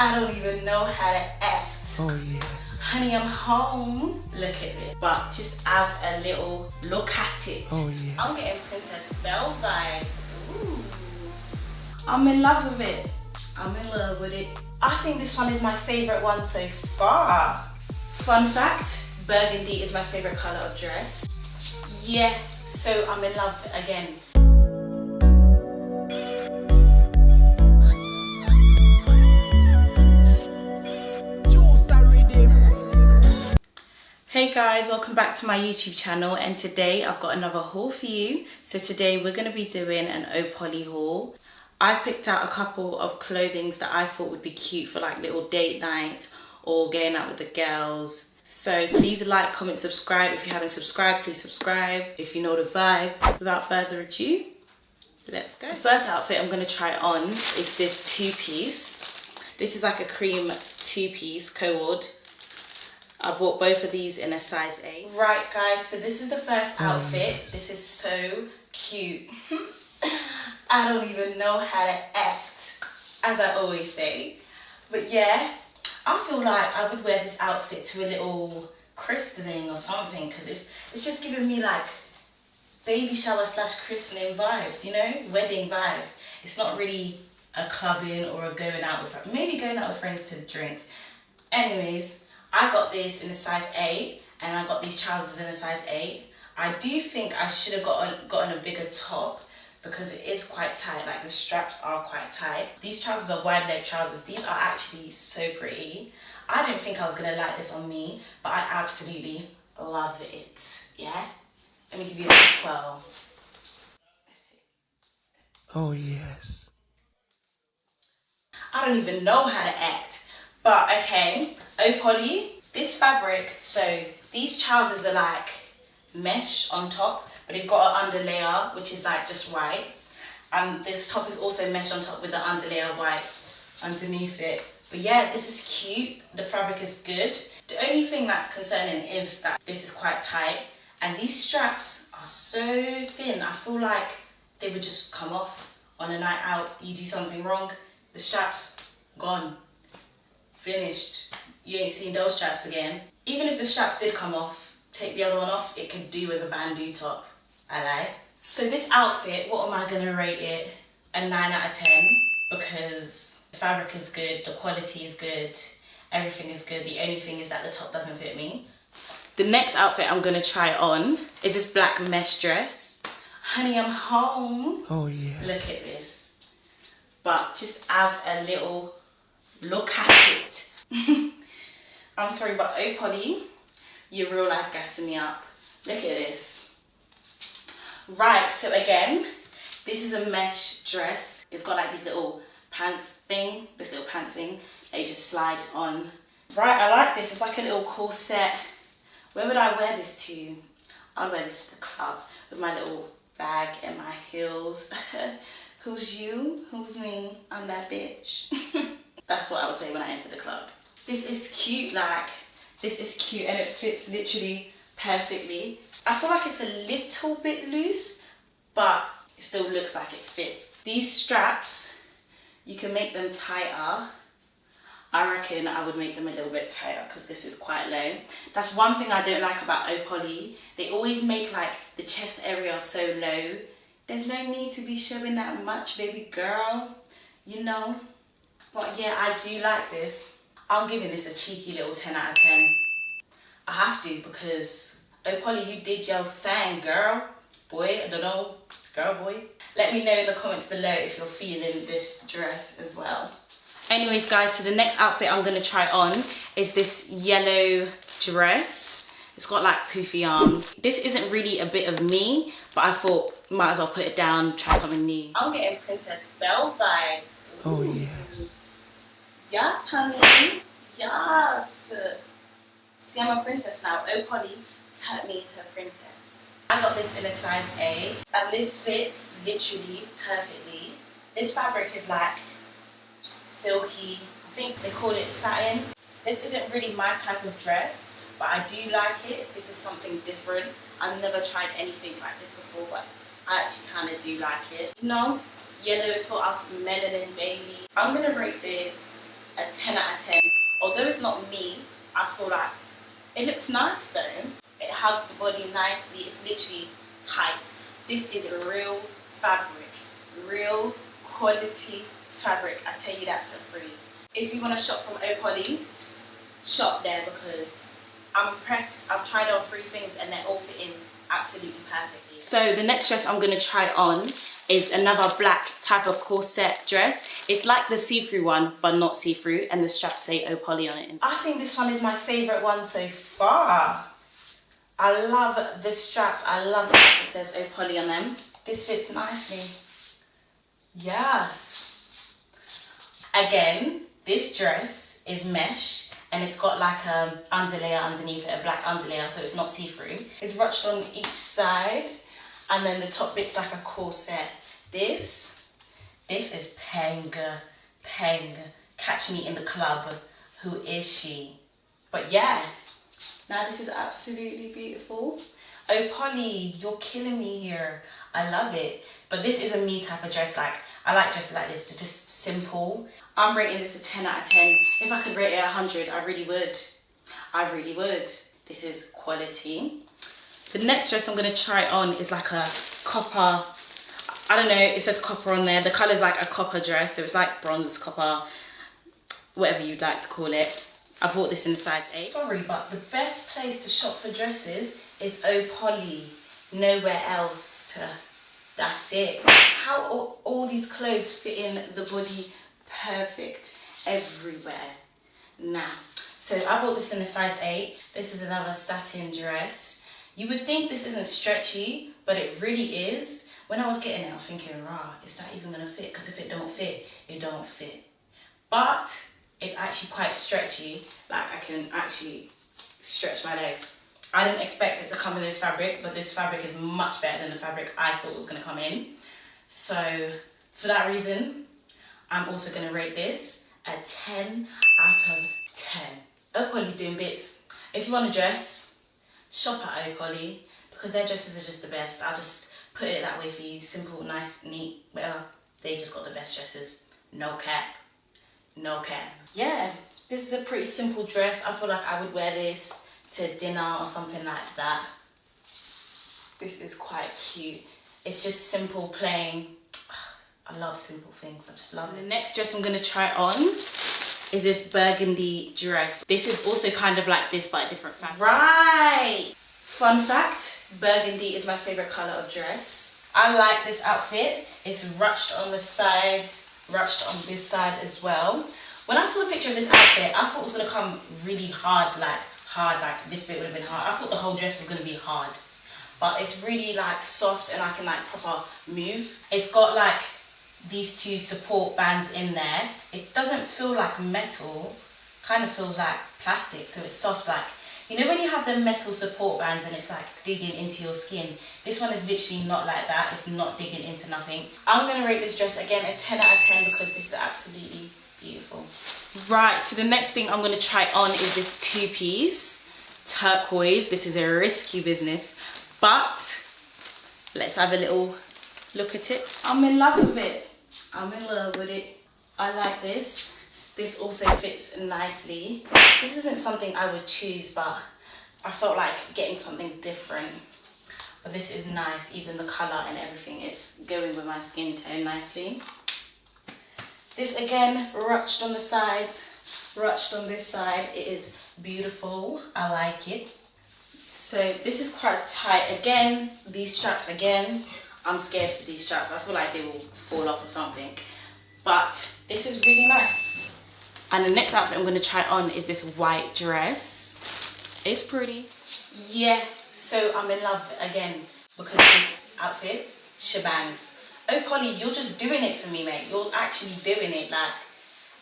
I don't even know how to act. Oh yes. Honey, I'm home. Look at it. But just have a little look at it. Oh yes. I'm getting Princess Belle vibes. Ooh. I'm in love with it. I'm in love with it. I think this one is my favorite one so far. Fun fact, burgundy is my favorite color of dress. Yeah, so I'm in love again. Hey guys, welcome back to my YouTube channel, and today I've got another haul for you. So today we're going to be doing an Opoly haul. I picked out a couple of clothings that I thought would be cute for like little date nights or going out with the girls. So please like, comment, subscribe. If you haven't subscribed, please subscribe if you know the vibe. Without further ado, let's go. The first outfit I'm going to try on is this two-piece. This is like a cream two-piece coord. I bought both of these in a size 8. Right guys, so this is the first outfit. Yes. This is so cute. I don't even know how to act, as I always say. But yeah, I feel like I would wear this outfit to a little christening or something, because it's just giving me like baby shower / christening vibes, you know, wedding vibes. It's not really a clubbing or a going out with, maybe going out with friends to drinks. Anyways, I got this in a size 8 and I got these trousers in a size 8. I do think I should have gotten a bigger top because it is quite tight, like the straps are quite tight. These trousers are wide leg trousers. These are actually so pretty. I didn't think I was gonna like this on me, but I absolutely love it, yeah? Let me give you a 12. Oh yes. I don't even know how to act. But okay, Opoly, this fabric, so these trousers are like mesh on top, but they've got an underlayer, which is like just white. And this top is also mesh on top with an underlayer of white underneath it. But yeah, this is cute. The fabric is good. The only thing that's concerning is that this is quite tight. And these straps are so thin. I feel like they would just come off on a night out. You do something wrong, the straps gone. Finished. You ain't seen those straps again. Even if the straps did come off, take the other one off, it could do as a bandeau top. I lie. So this outfit, what am I gonna rate it? A 9 out of 10, because the fabric is good, the quality is good, everything is good. The only thing is that the top doesn't fit me. The next outfit I'm gonna try on is this black mesh dress. Honey, I'm home. Oh yes. Look at this. But just have a little look at it. I'm sorry, but Opoly, you're real life gassing me up. Look at this. Right, so again, this is a mesh dress. It's got like this little pants thing, that you just slide on. Right, I like this. It's like a little corset. Where would I wear this to? I'd wear this to the club with my little bag and my heels. Who's you? Who's me? I'm that bitch. That's what I would say when I enter the club. This is cute, like, this is cute and it fits literally perfectly. I feel like it's a little bit loose, but it still looks like it fits. These straps, you can make them tighter. I reckon I would make them a little bit tighter because this is quite low. That's one thing I don't like about Opoly. They always make like the chest area so low. There's no need to be showing that much, baby girl, you know? But yeah, I do like this. I'm giving this a cheeky little 10 out of 10. I have to, because Opoly, you did your thing, girl. Boy, I don't know, girl, boy. Let me know in the comments below if you're feeling this dress as well. Anyways, guys, so the next outfit I'm gonna try on is this yellow dress. It's got like poofy arms. This isn't really a bit of me, but I thought might as well put it down, try something new. I'm getting Princess Belle vibes. Ooh. Oh yes. Yes, honey. Yes. See, I'm a princess now. Opoly turned me into a princess. I got this in a size 8, and this fits literally perfectly. This fabric is like silky. I think they call it satin. This isn't really my type of dress, but I do like it. This is something different. I've never tried anything like this before, but I actually kind of do like it. You know, yellow is for us melanin, baby. I'm gonna rate this a 10 out of 10. Although it's not me, I feel like it looks nice though. It hugs the body nicely. It's literally tight. This is a real fabric, real quality fabric. I tell you that for free. If you want to shop from Opoly, shop there because I'm impressed. I've tried on 3 things and they're all fitting absolutely perfectly. So the next dress I'm going to try on is another black type of corset dress. It's like the see-through one, but not see-through, and the straps say Opoly on it. I think this one is my favorite one so far. I love the straps. I love the fact it says Opoly on them. This fits nicely. Yes. Again, this dress is mesh and it's got like an underlayer underneath it, a black underlayer, so it's not see-through. It's ruched on each side and then the top bit's like a corset. This is peng. Catch me in the club. Who is she? But yeah, now this is absolutely beautiful. Opoly, you're killing me here. I love it. But this is a me type of dress. Like, I like dresses like this. They're just simple. I'm rating this a 10 out of 10. If I could rate it 100, I really would. I really would. This is quality. The next dress I'm going to try on is like a copper. I don't know, it says copper on there. The colour's like a copper dress. So it's like bronze, copper, whatever you'd like to call it. I bought this in size 8. Sorry, but the best place to shop for dresses is Opoly. Nowhere else. That's it. How all these clothes fit in the body perfect everywhere. Now, so I bought this in a size 8. This is another satin dress. You would think this isn't stretchy, but it really is. When I was getting it, I was thinking, rah, is that even gonna fit? Because if it don't fit, it don't fit. But it's actually quite stretchy. Like, I can actually stretch my legs. I didn't expect it to come in this fabric, but this fabric is much better than the fabric I thought was gonna come in. So for that reason, I'm also gonna rate this a 10 out of 10. Opoly's doing bits. If you want a dress, shop at Opoly because their dresses are just the best. I'll just put it that way for you. Simple, nice, neat. Well, they just got the best dresses. No cap. No cap. Yeah, this is a pretty simple dress. I feel like I would wear this to dinner or something like that. This is quite cute. It's just simple, plain. I love simple things. I just love it. The next dress I'm going to try on is this burgundy dress. This is also kind of like this, but a different fabric. Right! Fun fact, burgundy is my favorite color of dress. I like this outfit. It's ruched on the sides, ruched on this side as well. When I saw the picture of this outfit, I thought it was going to come really hard, like this bit would have been hard. I thought the whole dress was going to be hard. But it's really like soft and I can like proper move. It's got like these 2 support bands in there. It doesn't feel like metal, kind of feels like plastic, so it's soft. Like, you know when you have the metal support bands and it's like digging into your skin? This one is literally not like that. It's not digging into nothing. I'm gonna rate this dress again a 10 out of 10 because this is absolutely beautiful. Right, so the next thing I'm gonna try on is this 2-piece turquoise. This is a risky business, but let's have a little look at it. I'm in love with it. I'm in love with it. I like this. This also fits nicely. This isn't something I would choose, but I felt like getting something different. But this is nice, even the color and everything. It's going with my skin tone nicely. This again, ruched on the sides, ruched on this side. It is beautiful. I like it. So this is quite tight. Again, these straps again, I'm scared for these straps. I feel like they will fall off or something. But this is really nice. And the next outfit I'm going to try on is this white dress. It's pretty. Yeah, so I'm in love again because this outfit, shebangs. Opoly, you're just doing it for me, mate. You're actually doing it. Like,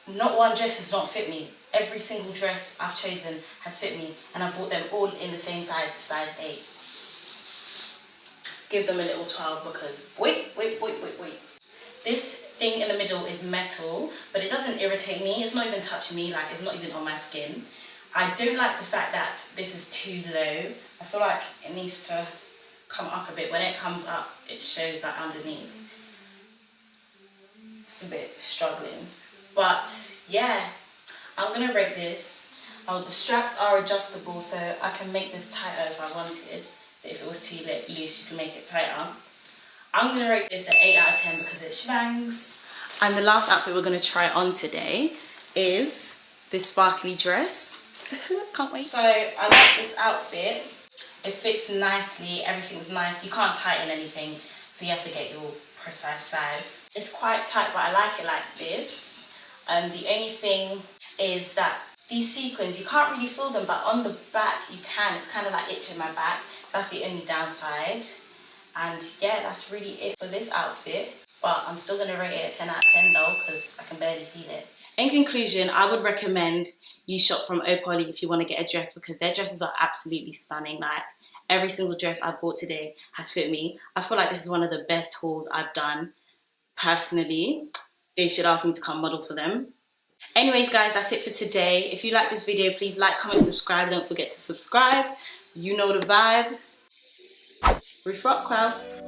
not one dress has not fit me. Every single dress I've chosen has fit me. And I bought them all in the same size, size 8. Give them a little 12 because, wait. This thing in the middle is metal, but it doesn't irritate me. It's not even touching me, like it's not even on my skin. I don't like the fact that this is too low. I feel like it needs to come up a bit. When it comes up, it shows that underneath. It's a bit struggling. But yeah, I'm gonna rate this. Oh, the straps are adjustable, so I can make this tighter if I wanted. So if it was too loose, you can make it tighter. I'm gonna rate this at 8 out of 10 because it shangs. And the last outfit we're gonna try on today is this sparkly dress. Can't wait. So I like this outfit. It fits nicely, everything's nice. You can't tighten anything, so you have to get your precise size. It's quite tight, but I like it like this. The only thing is that these sequins, you can't really feel them, but on the back you can. It's kind of like itching my back, so that's the only downside. And yeah, that's really it for this outfit. But I'm still gonna rate it a 10 out of 10 though, because I can barely feel it. In conclusion, I would recommend you shop from Opoly if you want to get a dress, because their dresses are absolutely stunning. Like, every single dress I bought today has fit me. I feel like this is one of the best hauls I've done personally. They should ask me to come model for them. Anyways guys, that's it for today. If you like this video, please like, comment, subscribe. Don't forget to subscribe. You know the vibe. Ruth Rockwel.